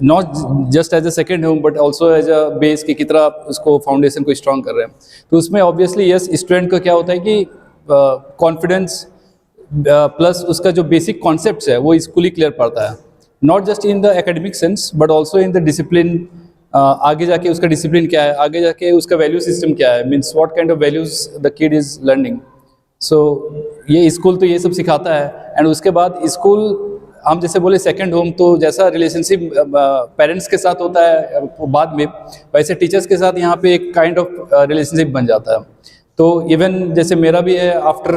Not just as a second home but also as a base कि कितना आप उसको फाउंडेशन को स्ट्रॉन्ग कर रहे हैं। तो उसमें ऑब्वियसली यस स्टूडेंट का क्या होता है कि कॉन्फिडेंस प्लस उसका जो बेसिक कॉन्सेप्ट्स है वो स्कूल ही क्लियर पड़ता है, not just in the academic sense but also in the discipline. आगे जाके उसका डिसिप्लिन क्या है, आगे जाके उसका वैल्यू सिस्टम क्या है, means what kind of values the kid is learning. So ये स्कूल तो ये सब सिखाता है। एंड उसके बाद स्कूल हम जैसे बोले सेकंड होम, तो जैसा रिलेशनशिप पेरेंट्स के साथ होता है बाद में, वैसे टीचर्स के साथ यहाँ पे एक काइंड ऑफ रिलेशनशिप बन जाता है। तो इवन जैसे मेरा भी है after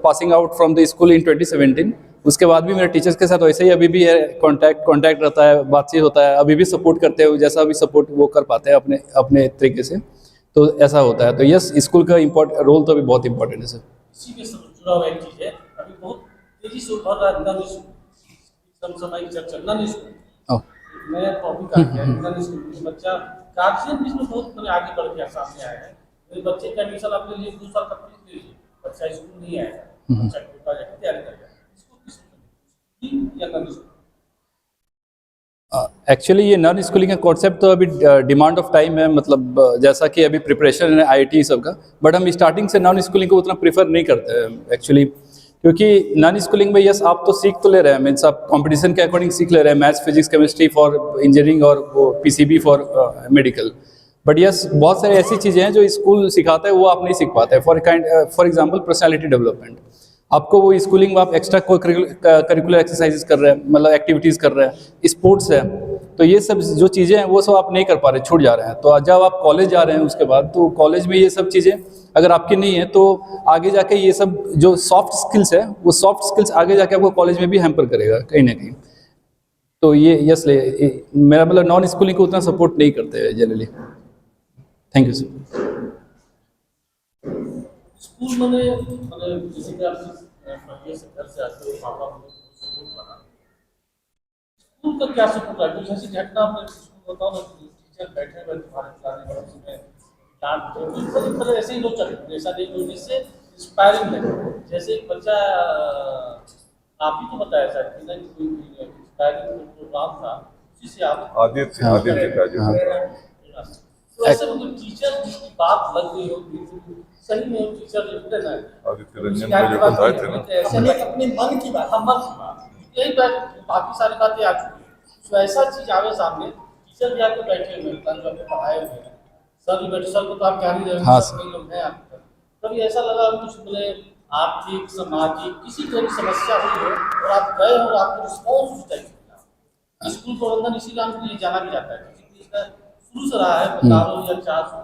passing out from the school इन 2017, उसके बाद भी मेरे टीचर्स के साथ वैसे ही अभी भी है कांटेक्ट रहता है, बातचीत होता है, अभी भी सपोर्ट करते हैं जैसा भी सपोर्ट वो कर पाते हैं अपने अपने तरीके से। तो ऐसा होता है। तो यस स्कूल का रोल तो अभी बहुत इंपॉर्टेंट है सर। इसी के साथ जुड़ा हुआ एक चीज है, अभी बहुत तेजी से उभर रहा है नन स्कूल, समसामयिक चर्चा नन स्कूल, नया टॉपिक आ गया है नन स्कूल। बच्चा गार्जियन भी इसमें बहुत बड़े आगे बढ़ गया, सामने आया है। मेरे बच्चे का एडमिशन आपने लिए 2 साल का फीस ले लीजिए, बच्चा स्कूल नहीं आया, बच्चा छोटा जाकर तैयारी कर गया, इसको किस या नन स्कूल? एक्चुअली ये नॉन स्कूलिंग का कॉन्सेप्ट तो अभी डिमांड ऑफ टाइम है, मतलब जैसा कि अभी प्रिपरेशन है आईआईटी सब का, बट हम स्टार्टिंग से नॉन स्कूलिंग को उतना प्रीफर नहीं करते हैं एक्चुअली। क्योंकि नॉन स्कूलिंग में यस आप तो सीख तो ले रहे हैं, मीन्स आप कंपटीशन के अकॉर्डिंग सीख ले रहे हैं, maths physics chemistry for engineering और वो PCB for medical. But yes बहुत सारी ऐसी चीज़ें हैं जो स्कूल सिखाता है वो आप नहीं सीख पाते। फॉर एग्जाम्पल पर्सनैलिटी डेवलपमेंट, आपको वो स्कूलिंग में आप एक्स्ट्रा करिकुलर एक्सरसाइजेस कर रहे हैं, मतलब एक्टिविटीज़ कर रहे हैं, स्पोर्ट्स है, तो ये सब जो चीज़ें हैं वो सब आप नहीं कर पा रहे, छूट जा रहे हैं। तो जब आप कॉलेज जा रहे हैं उसके बाद, तो कॉलेज में ये सब चीज़ें अगर आपकी नहीं है तो आगे जाके ये सब जो सॉफ्ट स्किल्स है वो सॉफ्ट स्किल्स आगे जाके आपको कॉलेज में भी हैम्पर करेगा कहीं ना कहीं। तो ये मेरा मतलब नॉन स्कूलिंग को उतना सपोर्ट नहीं करते generally. Thank you sir. School मैंने जैसे कि आप पढ़िए से घर से आते हो, पापा स्कूल पढ़ा, स्कूल का क्या सपोर्ट है? कुछ ऐसी घटना आपने स्कूल बताओ ना, टीचर बैठे हुए तुम्हारे क्लास में उसमें डांट तो ऐसे ही लोग चले, ऐसा नहीं लोग जिससे इंस्पायरिंग लगे। जैसे एक बच्चा आप ही तो बताया सर कि ना कोई इंस्पायरिंग प्रोग्राम था, उसी से आप आदित्य तो ऐसे में कोई टीचर जिसकी बात लग गई हो सही में, टीचर लिखते ना आदित्य रंजन का जो बताए थे ना, ऐसे में अपने मन की बात, मन की बात यही बात, बाकी सारी बातें आ चुकी है। तो ऐसा चीज आवे सामने, टीचर भी आपको बैठे हुए हैं, जो आपको पढ़ाए हुए हैं, सर भी बैठे, सर को तो आप क्या नहीं रहे, कई लोग हैं आपके, कभी ऐसा लगा कुछ बोले आर्थिक सामाजिक किसी तरह की समस्या हुई हो और आप गए और आपको रिस्पॉन्स उस टाइप से मिला? स्कूल प्रबंधन इसी नाम के लिए जाना भी जाता है क्योंकि इसका शुरू से रहा है 15 या 400।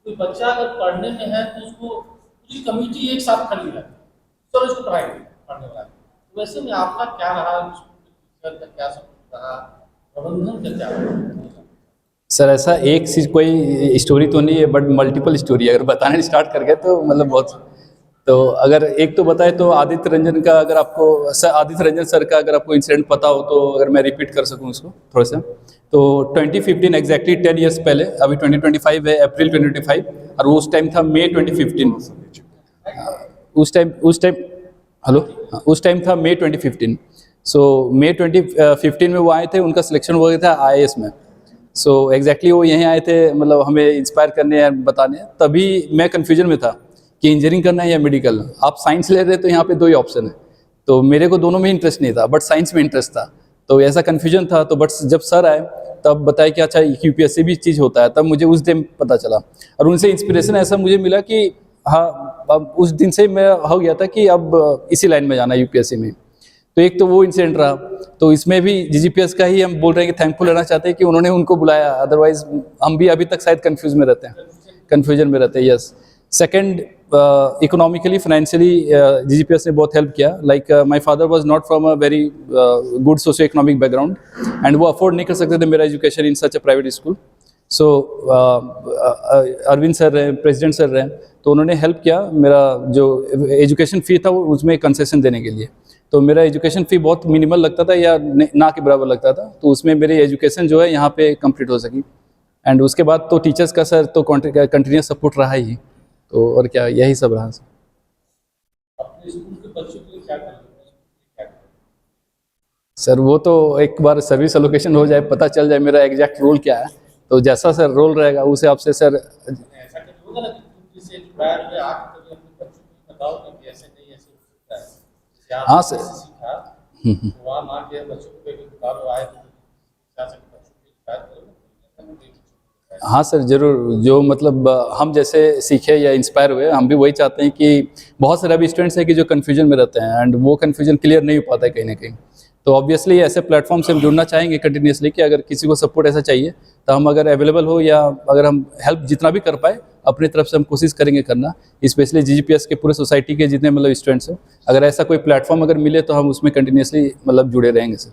कोई बच्चा अगर पढ़ने में है तो उसको पूरी कम्युनिटी एक साथ खड़ी है, चलो इसको पढ़ाई पढ़ने वाला। तो वैसे में आपका क्या रहा, टीचर का क्या सपोर्ट रहा, प्रबंधन का क्या रहा? सर ऐसा एक चीज कोई स्टोरी तो नहीं है बट मल्टीपल स्टोरी अगर बताने स्टार्ट कर गए तो मतलब बहुत। तो अगर एक तो बताए तो आदित्य रंजन का, अगर आपको सर आदित्य रंजन सर का अगर आपको इंसिडेंट पता हो तो अगर मैं रिपीट कर सकूं उसको थोड़ा सा। तो 2015 एग्जैक्टली 10 ईयर्स पहले, अभी 2025 है, अप्रैल 2025, और उस टाइम था मई 2015। उस टाइम हेलो, उस टाइम था मई 2015। सो मई 2015 में वो आए थे, उनका सिलेक्शन हो गया था आईएएस में। सो एग्जैक्टली वो यहीं आए थे, मतलब हमें इंस्पायर करने या बताने। तभी मैं कन्फ्यूजन में था कि इंजीनियरिंग करना है या मेडिकल। आप साइंस ले रहे तो यहाँ पे 2 ही ऑप्शन है, तो मेरे को दोनों में इंटरेस्ट नहीं था बट साइंस में इंटरेस्ट था, तो ऐसा कन्फ्यूजन था। तो बट जब सर आए तब बताया कि अच्छा यूपीएससी भी चीज़ होता है, तब मुझे उस दिन पता चला और उनसे इंस्पिरेशन ऐसा मुझे मिला कि हाँ, अब उस दिन से मैं हो गया था कि अब इसी लाइन में जाना है यूपीएससी में। तो एक तो वो इंसिडेंट रहा, तो इसमें भी जीजीपीएस का ही हम बोल रहे हैं कि थैंकफुल रहना चाहते हैं कि उन्होंने उनको बुलाया, अदरवाइज हम भी अभी तक शायद कन्फ्यूजन में रहते हैं। Yes, second economically financially GGPS ने बहुत हेल्प किया। Like my father was not from a very good socio economic background and वो अफोर्ड नहीं कर सकते थे मेरा education in such a private school. So Arvind sir रहे, प्रेसिडेंट सर रहे, तो उन्होंने हेल्प किया मेरा जो एजुकेशन फ़ी था वो उसमें कंसेशन देने के लिए। तो मेरा एजुकेशन फ़ी बहुत मिनिमल लगता था या ना के बराबर लगता था, तो उसमें मेरी एजुकेशन जो है यहाँ पे कंप्लीट हो सकी। एंड उसके बाद तो टीचर्स का सर तो कंटिन्यूस सपोर्ट रहा ही, तो और क्या यही सब रहा सर। अपने स्कूल के बच्चों के लिए क्या कर रहे हैं? सर वो तो एक बार सर्विस एलोकेशन हो जाए, पता चल जाए मेरा एग्जैक्ट रोल क्या है, तो जैसा सर रोल रहेगा उस हिसाब से सर। ऐसा कभी होगा ना कि तुम जिससे इंस्पायर हुए आके कभी अपने बच्चों को बताओ कि ऐसे नहीं ऐसे हो सकता है, जैसे आप हाँ सर। जैसे सीखा तो वहाँ मान के बच्चों को कभी बता दो आए तो बच्चों को इंस्पायर करो। हाँ सर ज़रूर, जो मतलब हम जैसे सीखे या इंस्पायर हुए, हम भी वही चाहते हैं कि बहुत सारे अभी स्टूडेंट्स हैं कि जो कन्फ्यूजन में रहते हैं एंड वो कन्फ्यूजन क्लियर नहीं हो पाता है कहीं ना कहीं। तो ऑब्वियसली ऐसे प्लेटफॉर्म से हम जुड़ना चाहेंगे कंटिन्यूसली कि अगर किसी को सपोर्ट ऐसा चाहिए तो हम अगर अवेलेबल हो या अगर हम हेल्प जितना भी कर पाए अपनी तरफ से हम कोशिश करेंगे करना, स्पेशली जीजीपीएस के पूरे सोसाइटी के जितने मतलब स्टूडेंट्स हैं, अगर ऐसा कोई प्लेटफॉर्म अगर मिले तो हम उसमें कंटिन्यूसली मतलब जुड़े रहेंगे सर।